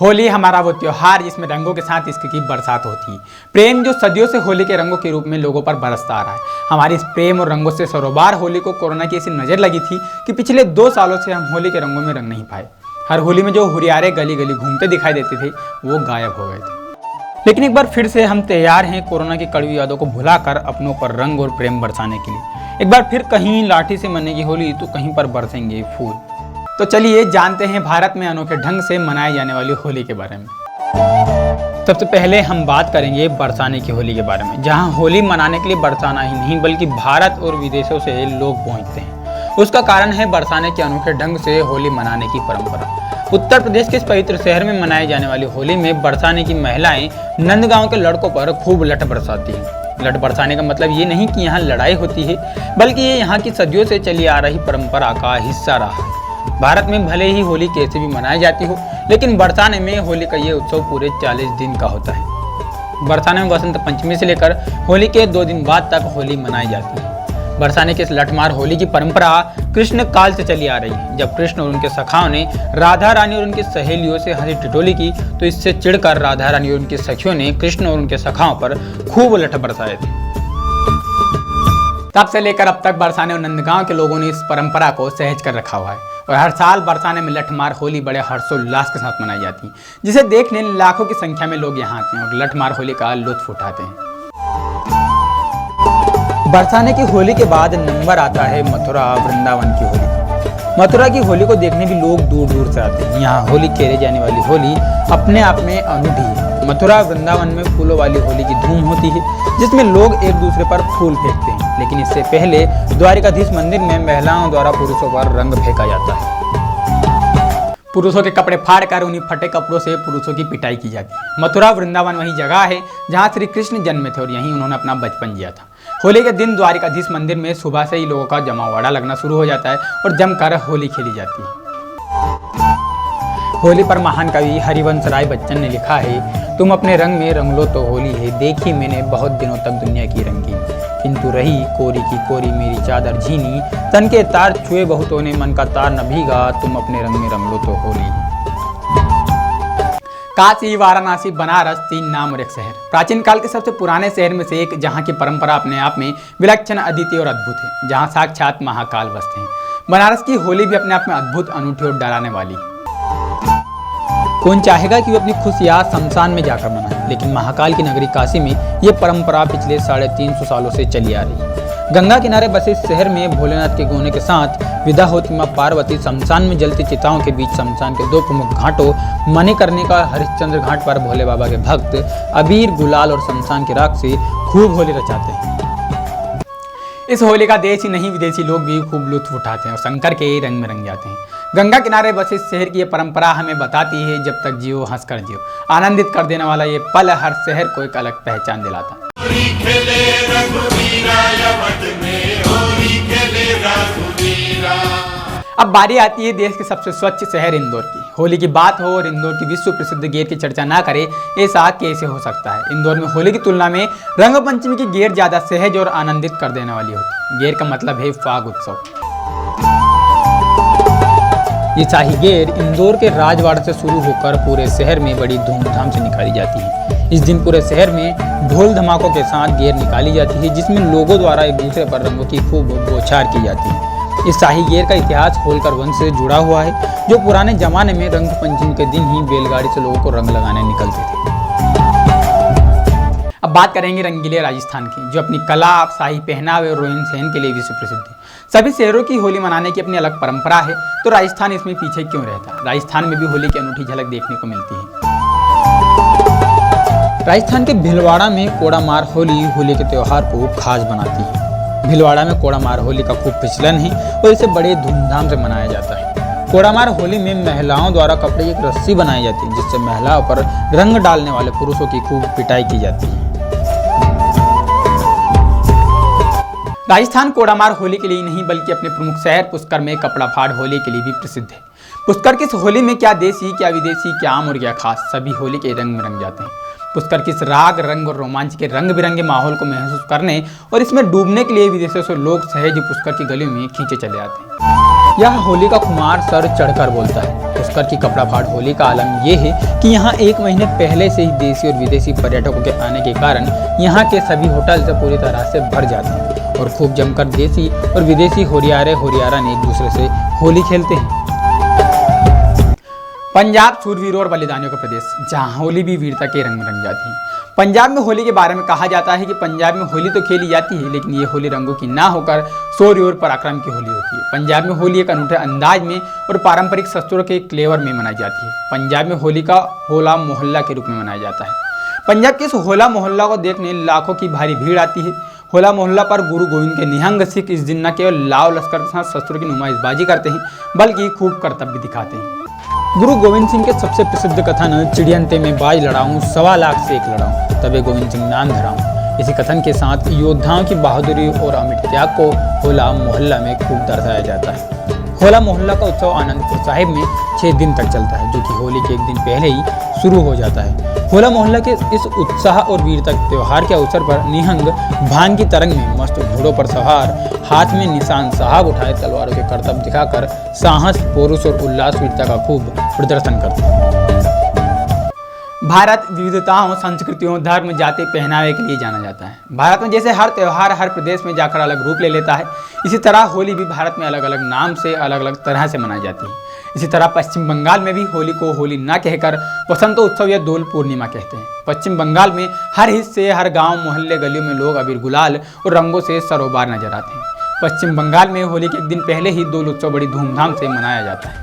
होली हमारा वो त्योहार जिसमें रंगों के साथ इश्क की बरसात होती है। प्रेम जो सदियों से होली के रंगों के रूप में लोगों पर बरसता आ रहा है। हमारी इस प्रेम और रंगों से सरोबार होली को कोरोना की ऐसी नज़र लगी थी कि पिछले 2 सालों से हम होली के रंगों में रंग नहीं पाए। हर होली में जो हुरियारे गली गली घूमते दिखाई देते थे वो गायब हो गए थे। लेकिन एक बार फिर से हम तैयार हैं कोरोना की कड़वी यादों को भुलाकर अपनों पर रंग और प्रेम बरसाने के लिए। एक बार फिर कहीं लाठी से मनेगी होली तो कहीं पर बरसेंगे फूल। तो चलिए जानते हैं भारत में अनोखे ढंग से मनाई जाने वाली होली के बारे में। सबसे पहले हम बात करेंगे बरसाने की होली के बारे में, जहां होली मनाने के लिए बरसाना ही नहीं बल्कि भारत और विदेशों से लोग पहुंचते हैं। उसका कारण है बरसाने के अनोखे ढंग से होली मनाने की परंपरा। उत्तर प्रदेश के इस पवित्र शहर में मनाई जाने वाली होली में बरसाने की महिलाएं नंदगांव के लड़कों पर खूब लठ बरसाती हैं। लठ बरसाने का मतलब ये नहीं कि यहाँ लड़ाई होती है, बल्कि ये यहाँ की सदियों से चली आ रही परंपरा का हिस्सा रहा है। भारत में भले ही होली कैसे भी मनाई जाती हो, लेकिन बरसाने में होली का ये उत्सव पूरे 40 दिन का होता है। बरसाने में वसंत पंचमी से लेकर होली के 2 दिन बाद तक होली मनाई जाती है। बरसाने के इस लठमार होली की परंपरा कृष्ण काल से चली आ रही है। जब कृष्ण और उनके सखाओं ने राधा रानी और उनकी सहेलियों से हंसी ठिठोली की तो इससे चिढ़कर राधा रानी और उनकी सखियों ने कृष्ण और उनके सखाओं पर खूब लठ बरसाए थे। तब से लेकर अब तक बरसाने और नंदगांव के लोगों ने इस परंपरा को सहेज कर रखा हुआ है और हर साल बरसाने में लठमार होली बड़े हर्षोल्लास के साथ मनाई जाती है, जिसे देखने लाखों की संख्या में लोग यहाँ आते हैं और लठमार होली का लुत्फ उठाते हैं। बरसाने की होली के बाद नंबर आता है मथुरा वृंदावन की होली। मथुरा की होली को देखने भी लोग दूर दूर से आते हैं। यहाँ होली खेले जाने वाली होली अपने आप में अनूठी है। मथुरा वृंदावन में फूलों वाली होली की धूम होती है, जिसमें लोग एक दूसरे पर फूल फेंकते हैं। लेकिन इससे पहले द्वारिकाधीश मंदिर में महिलाओं द्वारा पुरुषों पर रंग फेंका जाता है। पुरुषों के कपड़े फाड़कर उन्हीं फटे कपड़ों से पुरुषों की पिटाई की जाती है। मथुरा वृंदावन वही जगह है जहाँ श्री कृष्ण जन्मे थे और यहीं उन्होंने अपना बचपन जिया था। होली के दिन द्वारिकाधीश मंदिर में सुबह से ही लोगों का जमावड़ा लगना शुरू हो जाता है और जमकर होली खेली जाती है। होली पर महान कवि हरिवंश राय बच्चन ने लिखा है, तुम अपने रंग में रंग लो तो होली है, देखी मैंने बहुत दिनों तक दुनिया की रंगीन, किंतु रही कोरी की कोरी मेरी चादर झीनी, तन के तार छुए बहुतों ने मन का तार न भीगा, तुम अपने रंग में रंग लो तो होली। काशी, वाराणसी, बनारस 3 नाम और एक शहर। प्राचीन काल के सबसे पुराने शहर में से एक, जहाँ की परंपरा अपने आप में विलक्षण, अद्वितीय और अद्भुत है, जहाँ साक्षात महाकाल बसते हैं। बनारस की होली भी अपने आप में अद्भुत, अनूठी और डराने वाली है। कौन चाहेगा कि वो अपनी खुशियाँ शमशान में जाकर मनाए, लेकिन महाकाल की नगरी काशी में ये परंपरा पिछले 350 सालों से चली आ रही है। गंगा किनारे बसे इस शहर में भोलेनाथ के गाने के साथ विदा होती मां पार्वती शमशान में जलती चिताओं के बीच शमशान के 2 प्रमुख घाटों मणिकर्णिका हरिश्चंद्र घाट पर भोले बाबा के भक्त अबीर, गुलाल और शमशान की राख से खूब होली रचाते हैं। इस होली का देश ही नहीं विदेशी लोग भी खूब लुत्फ उठाते हैं और शंकर के रंग में रंग जाते हैं। गंगा किनारे बसे इस शहर की ये परंपरा हमें बताती है, जब तक जियो हंसकर जियो। आनंदित कर देने वाला ये पल हर शहर को एक अलग पहचान दिलाता है। अब बारी आती है देश के सबसे स्वच्छ शहर इंदौर की। होली की बात हो और इंदौर की विश्व प्रसिद्ध गेर की चर्चा ना करे, ऐसा कैसे हो सकता है। इंदौर में होली की तुलना में रंग पंचमी की गेर ज्यादा सहज और आनंदित कर देने वाली होती है। गेर का मतलब है फाग उत्सव। ये शाही गेर इंदौर के राजवाड़ा से शुरू होकर पूरे शहर में बड़ी धूमधाम से निकाली जाती है। इस दिन पूरे शहर में ढोल धमाकों के साथ गेर निकाली जाती है, जिसमें लोगों द्वारा एक दूसरे पर रंगों की खूब बौछार की जाती है। इस शाही गेर का इतिहास होलकर वंश से जुड़ा हुआ है, जो पुराने जमाने में रंग पंचमी के दिन ही बैलगाड़ी से लोगों को रंग लगाने निकलते थे। अब बात करेंगे रंगीले राजस्थान की, जो अपनी कला, शाही पहनावे और रोहन सहन के लिए विश्व प्रसिद्ध है। सभी शहरों की होली मनाने की अपनी अलग परंपरा है, तो राजस्थान इसमें पीछे क्यों रहता। राजस्थान में भी होली की अनूठी झलक देखने को मिलती है। राजस्थान के भीलवाड़ा में कोड़ामार होली होली के त्योहार को खास बनाती है। भीलवाड़ा में कोड़ामार होली का खूब प्रचलन है और इसे बड़े धूमधाम से मनाया जाता है। कोड़ामार होली में महिलाओं द्वारा कपड़े की एक रस्सी बनाई जाती है, जिससे महिलाओं पर रंग डालने वाले पुरुषों की खूब पिटाई की जाती है। राजस्थान कोड़ामार होली के लिए नहीं बल्कि अपने प्रमुख शहर पुष्कर में कपड़ा फाड़ होली के लिए भी प्रसिद्ध है। पुष्कर की इस होली में क्या देसी, क्या विदेशी, क्या आम और क्या खास, सभी होली के रंग में रंग जाते हैं। पुष्कर की इस राग, रंग और रोमांच के रंग बिरंगे माहौल को महसूस करने और इसमें डूबने के लिए विदेशों से लोग सहज पुष्कर की गलियों में खींचे चले आते हैं। यह होली का कुमार सर चढ़कर बोलता है। पुष्कर की कपड़ा फाड़ होली का आलम यह है कि यहाँ 1 महीने पहले से ही देशी और विदेशी पर्यटकों के आने के कारण यहाँ के सभी होटल से पूरी तरह से भर जाते हैं और खूब जमकर देशी और विदेशी होरियारे होरियारन एक दूसरे से होली खेलते हैं। पंजाब शूरवीरों और बलिदानियों का प्रदेश, जहाँ होली भी वीरता के रंग में रंग जाती है। पंजाब में होली के बारे में कहा जाता है कि पंजाब में होली तो खेली जाती है, लेकिन ये होली रंगों की ना होकर शौर्य और पराक्रम की होली होती है। पंजाब में होली एक अनूठे अंदाज में और पारंपरिक शस्त्रों के क्लेवर में मनाई जाती है। पंजाब में होली का होला मोहल्ला के रूप में मनाया जाता है। पंजाब के इस होला मोहल्ला को देखने लाखों की भारी भीड़ आती है। होला मोहल्ला पर गुरु गोविंद के निहंग सिख इस दिन न केवल लाव लश्कर के साथ शस्त्रों की नुमाइशबाजी करते हैं, बल्कि खूब कर्तव्य दिखाते हैं। गुरु गोविंद सिंह के सबसे प्रसिद्ध कथन चिड़ियंते में बाज लड़ाऊं 1.25 लाख से एक लड़ाऊं तबे गोविंद सिंह नाम धराऊं। इसी कथन के साथ योद्धाओं की बहादुरी और अमिट त्याग को होला मोहल्ला में खूब दर्शाया जाता है। होला मोहल्ला का उत्सव आनंदपुर साहिब में 6 दिन तक चलता है, जो कि होली के 1 दिन पहले ही शुरू हो जाता है। होला मोहल्ला के इस उत्साह और वीरता त्योहार के अवसर पर निहंग भांग की तरंग में मस्त घोड़ों पर सवार, हाथ में निशान साहब उठाए तलवारों के करतब दिखाकर साहस, पौरुष और उल्लास वीरता का खूब प्रदर्शन करते हैं। भारत विविधताओं, संस्कृतियों, धर्म, जाति, पहनावे के लिए जाना जाता है। भारत में जैसे हर त्यौहार हर प्रदेश में जाकर अलग रूप ले लेता है, इसी तरह होली भी भारत में अलग अलग नाम से अलग अलग तरह से मनाई जाती है। इसी तरह पश्चिम बंगाल में भी होली को होली न कहकर वसंत उत्सव या दोल पूर्णिमा कहते हैं। पश्चिम बंगाल में हर हिस्से, हर गांव, मोहल्ले, गलियों में लोग अबीर गुलाल और रंगों से सरोबार नजर आते हैं। पश्चिम बंगाल में होली के 1 दिन पहले ही दोल उत्सव बड़ी धूमधाम से मनाया जाता है।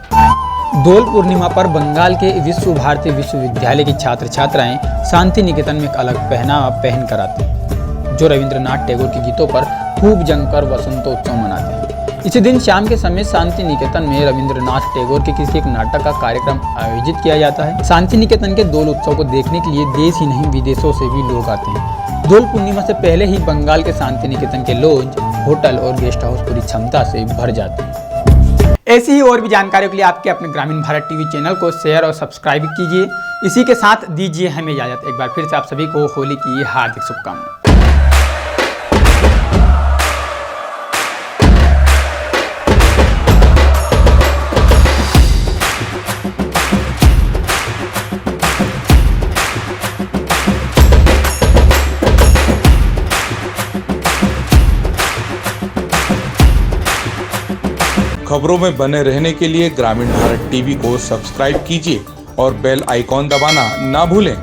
दोल पूर्णिमा पर बंगाल के विश्व भारती विश्वविद्यालय की छात्र छात्राएं शांति निकेतन में एक अलग पहनावा पहन कर आते हैं, जो रविंद्रनाथ टैगोर के गीतों पर खूब जमकर वसंतोत्सव मनाते हैं। इसी दिन शाम के समय शांति निकेतन में रविंद्रनाथ टैगोर के किसी एक नाटक का कार्यक्रम आयोजित किया जाता है। शांति निकेतन के दोल उत्सव को देखने के लिए देश ही नहीं विदेशों से भी लोग आते हैं। दोल पूर्णिमा से पहले ही बंगाल के शांति निकेतन के लॉज, होटल और गेस्ट हाउस पूरी क्षमता से भर जाते हैं। ऐसी ही और भी जानकारियों के लिए आपके अपने ग्रामीण भारत टीवी चैनल को शेयर और सब्सक्राइब कीजिए। इसी के साथ दीजिए हमें इजाजत। एक बार फिर से आप सभी को होली की हार्दिक शुभकामनाएं। खबरों में बने रहने के लिए ग्रामीण भारत टीवी को सब्सक्राइब कीजिए और बेल आइकॉन दबाना ना भूलें।